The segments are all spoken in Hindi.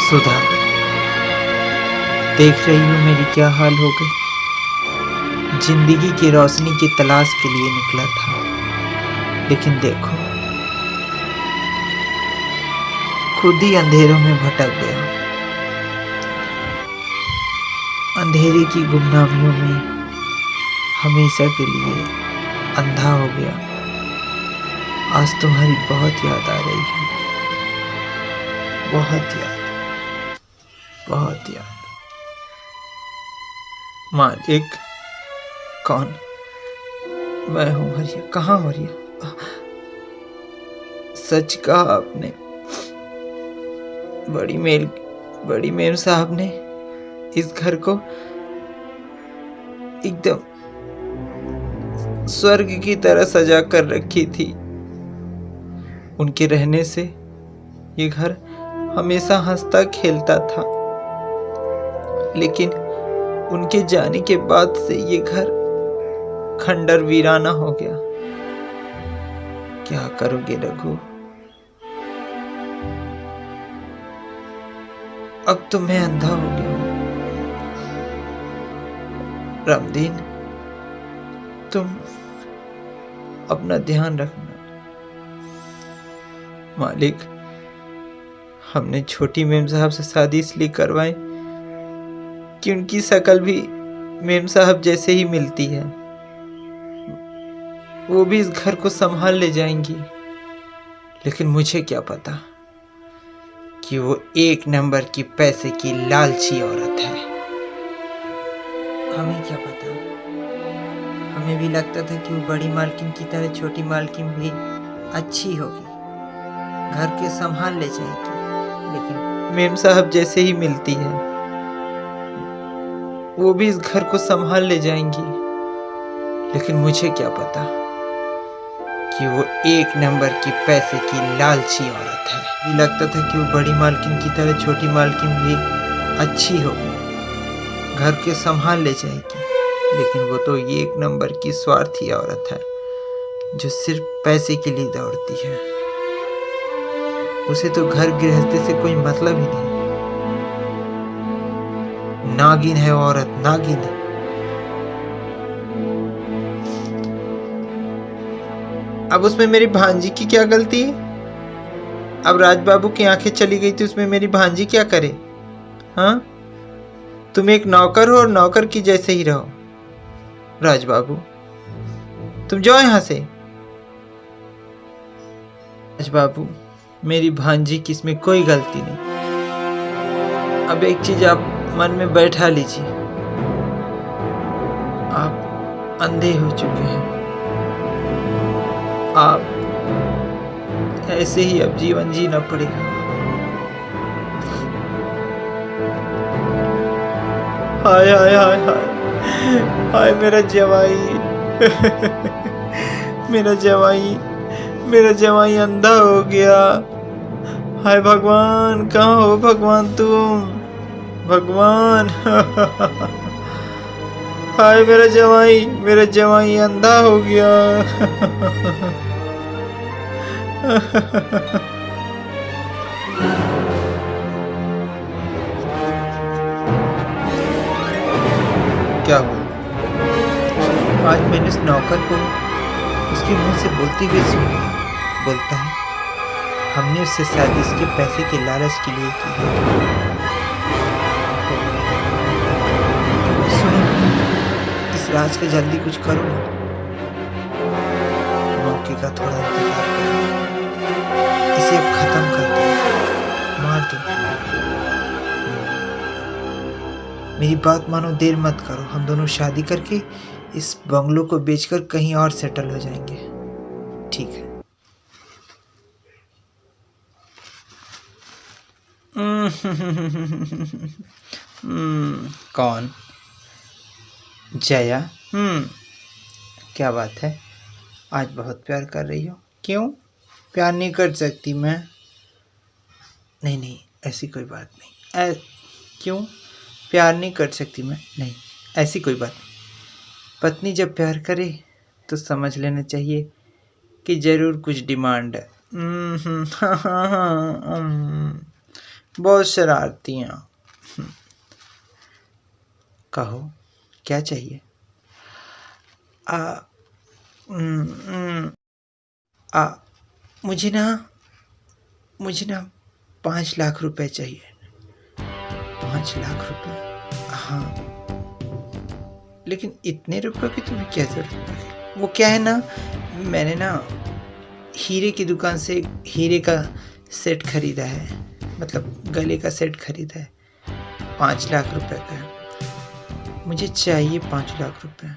सुधा, देख रही हो मेरी क्या हाल हो गई। जिंदगी की रोशनी की तलाश के लिए निकला था, लेकिन देखो खुद ही अंधेरों में भटक गया। अंधेरे की गुमनामियों में हमेशा के लिए अंधा हो गया। आज तुम्हारी बहुत याद आ रही है, बहुत याद, बहुत याद। मालिक कौन? मैं हूँ हरिया। कहाँ हरिया? सच कहा आपने। बड़ी मेम साहब ने इस घर को एकदम स्वर्ग की तरह सजा कर रखी थी। उनके रहने से ये घर हमेशा हंसता खेलता था, लेकिन उनके जाने के बाद से ये घर खंडर वीराना हो गया। क्या करोगे रघु? अब तो मैं अंधा हो गया हूं। रामदीन, तुम अपना ध्यान रखना। मालिक, हमने छोटी मेम साहब से शादी इसलिए करवाई कि उनकी शक्ल भी मेम साहब जैसे ही मिलती है। वो भी इस घर को संभाल ले जाएंगी, लेकिन मुझे क्या पता कि वो एक नंबर की पैसे की लालची औरत है। हमें क्या पता? हमें भी लगता था कि वो बड़ी मालकिन की तरह छोटी मालकिन भी अच्छी होगी, घर के संभाल ले जाएगी, लेकिन मेम साहब जैसे ही मिलती है वो भी इस घर को संभाल ले जाएंगी, लेकिन मुझे क्या पता कि वो एक नंबर की पैसे की लालची औरत है। मुझे लगता था कि वो बड़ी मालकिन की तरह छोटी मालकिन भी अच्छी होगी, घर के संभाल ले जाएगी, लेकिन वो तो ये एक नंबर की स्वार्थी औरत है जो सिर्फ पैसे के लिए दौड़ती है। उसे तो घर गृहस्थी से कोई मतलब ही नहीं। नागिन है औरत, नागिन है। अब उसमें मेरी भांजी की क्या गलती है? अब राजबाबू की आंखें चली गई थी, उसमें मेरी भांजी क्या करे? हाँ, तुम एक नौकर हो और नौकर की जैसे ही रहो। राजबाबू, तुम जाओ यहां से। राजबाबू, मेरी भांजी की इसमें कोई गलती नहीं। अब एक चीज आप मन में बैठा लीजिए, आप अंधे हो चुके हैं। आप ऐसे ही अब जीवन जीना पड़ेगा। हाय हाय हाय हाय हाय, मेरा जवाई मेरा जवाई अंधा हो गया। हाय भगवान, कहाँ हो भगवान तुम? भगवान हाय, मेरा जवाई अंधा हो गया क्या हुआ? आज मैंने उस नौकर को उसके मुंह से बोलते हुए सुना। बोलता है, हमने उससे शादी इसके पैसे के लालच के लिए की है। सुनो, इस राज का जल्दी कुछ करो ना। मौके का थोड़ा इंतजार करो, इसे अब खत्म कर दो, मार दो। मेरी बात मानो, देर मत करो। हम दोनों शादी करके इस बंगलो को बेचकर कहीं और सेटल हो जाएंगे, ठीक है? कौन? जया? क्या बात है, आज बहुत प्यार कर रही हो। क्यों प्यार नहीं कर सकती मैं? नहीं, ऐसी कोई बात नहीं। क्यों प्यार नहीं कर सकती मैं? नहीं, ऐसी कोई बात नहीं। पत्नी जब प्यार करे तो समझ लेना चाहिए कि जरूर कुछ डिमांड है। बहुत शरारती हैं आप। कहो क्या चाहिए? आ, न- न- आ मुझे ना 5 लाख रुपए चाहिए। 5 लाख रुपए? हाँ, लेकिन इतने रुपए की तुम्हें क्या जरूरत है? वो क्या है ना, मैंने ना हीरे की दुकान से हीरे का सेट खरीदा है, मतलब गले का सेट खरीदा है, 5 लाख रुपए का है। मुझे चाहिए 5 लाख रुपए।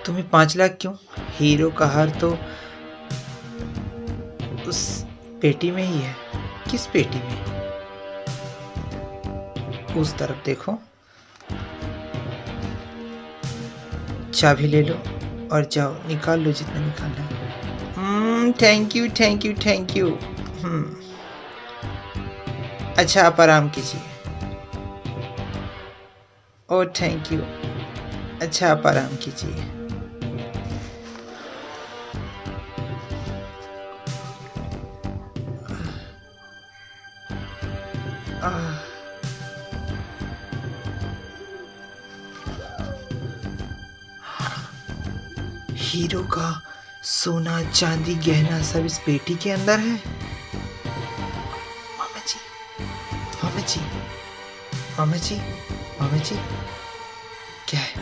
तुम्हें 5 लाख क्यों? हीरो का हार तो उस पेटी में ही है। किस पेटी में? उस तरफ देखो। चाबी ले लो और जाओ, निकाल लो जितना निकालना है। Thank you thank you thank you. अच्छा, आप आराम कीजिए। Oh thank you. अच्छा, आप आराम कीजिए। हीरो का सोना चांदी गहना सब इस पेटी के अंदर है। मामा जी, मामा जी, मामा जी, मामा जी, क्या है?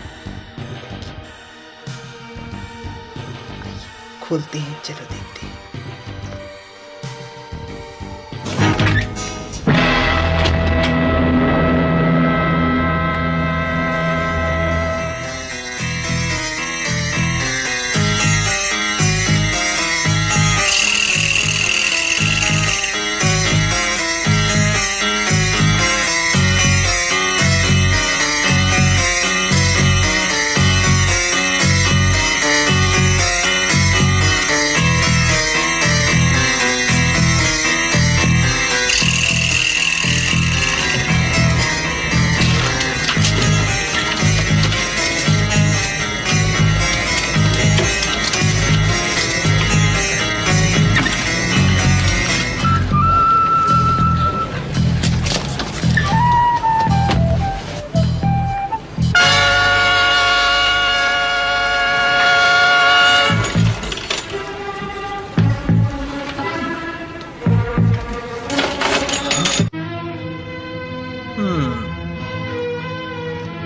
खोलते हैं, चलो देखते हैं।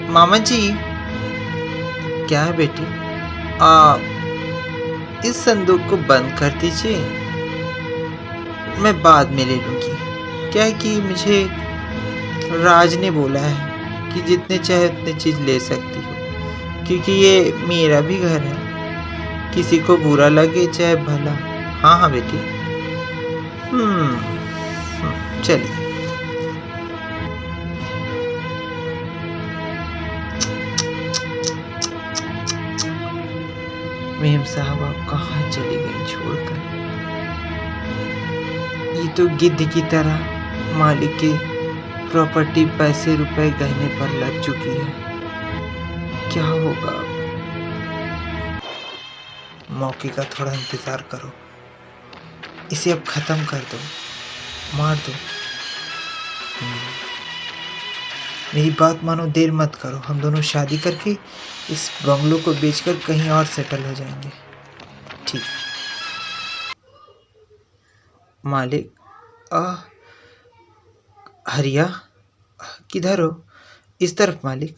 मामा जी, क्या है बेटी? आप इस संदूक को बंद कर दीजिए, मैं बाद में ले लूँगी। क्या है कि मुझे राज ने बोला है कि जितने चाहे उतने चीज़ ले सकती हो, क्योंकि ये मेरा भी घर है, किसी को बुरा लगे चाहे भला। हाँ हाँ बेटी। चलिए। मेम साहब आप कहाँ चली गई छोड़कर? ये तो गिद्ध की तरह मालिक के प्रॉपर्टी पैसे रुपए गहने पर लग चुकी है। क्या होगा? मौके का थोड़ा इंतजार करो, इसे अब खत्म कर दो, मार दो। मेरी बात मानो, देर मत करो। हम दोनों शादी करके इस बंगलों को बेचकर कहीं और सेटल हो जाएंगे। ठीक। मालिक, हरिया, किधर हो? इस तरफ मालिक।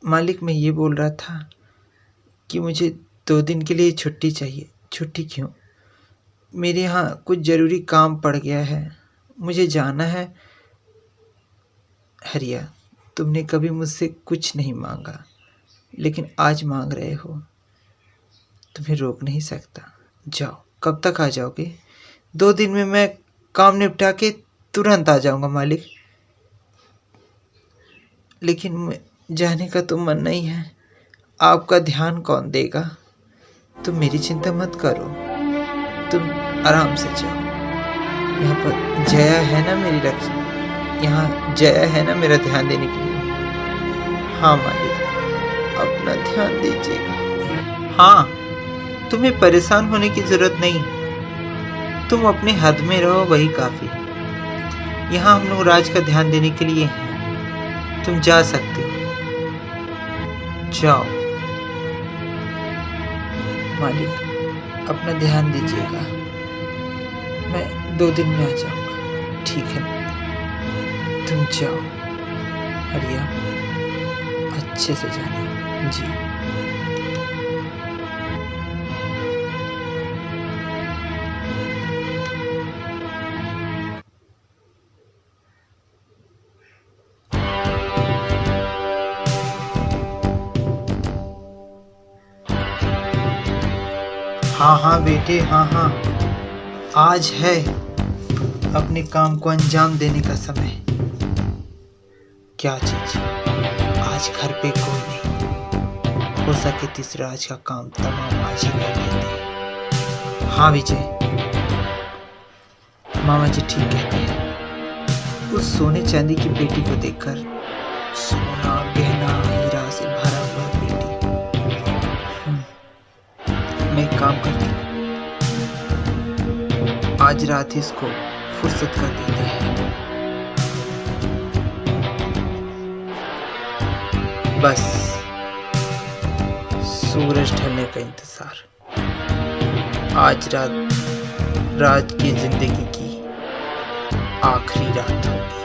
मालिक, मैं ये बोल रहा था कि मुझे 2 दिन के लिए छुट्टी चाहिए। छुट्टी क्यों? मेरे यहाँ कुछ ज़रूरी काम पड़ गया है, मुझे जाना है। हरिया, तुमने कभी मुझसे कुछ नहीं मांगा, लेकिन आज मांग रहे हो, तुम्हें रोक नहीं सकता। जाओ। कब तक आ जाओगे? 2 दिन में मैं काम निपटा के तुरंत आ जाऊंगा मालिक। लेकिन जाने का तो मन नहीं है, आपका ध्यान कौन देगा? तुम मेरी चिंता मत करो, तुम आराम से जाओ। यहाँ पर जया है ना मेरी रक्षा, यहाँ जया है ना मेरा ध्यान देने के लिए। हाँ मालिक, अपना ध्यान दीजिएगा। हाँ, तुम्हें परेशान होने की ज़रूरत नहीं, तुम अपने हद में रहो, वही काफी। यहाँ हम लोग राज का ध्यान देने के लिए हैं। तुम जा सकते हो, जाओ। मालिक, अपना ध्यान दीजिएगा। मैं 2 दिन में आ जाऊंगा। ठीक है, तुम जाओ। हरिया, अच्छे से जाना। जी। हाँ हाँ बेटे, हाँ हाँ, आज है अपने काम को अंजाम देने का समय। क्या चीज? आज घर पे कोई नहीं। हो सके तीसरा आज का काम तमाम आज ही कर लेते। हाँ विजय, मामा जी ठीक कहते हैं। उस सोने चांदी की पेटी को देखकर, सोना गहना हीरा से भरा हुआ पेटी। मैं एक काम करती हूँ, आज रात ही इसको फुर्सत कर देते हैं। बस सूरज ढलने का इंतजार। आज रात राज की जिंदगी की आखिरी रात होगी।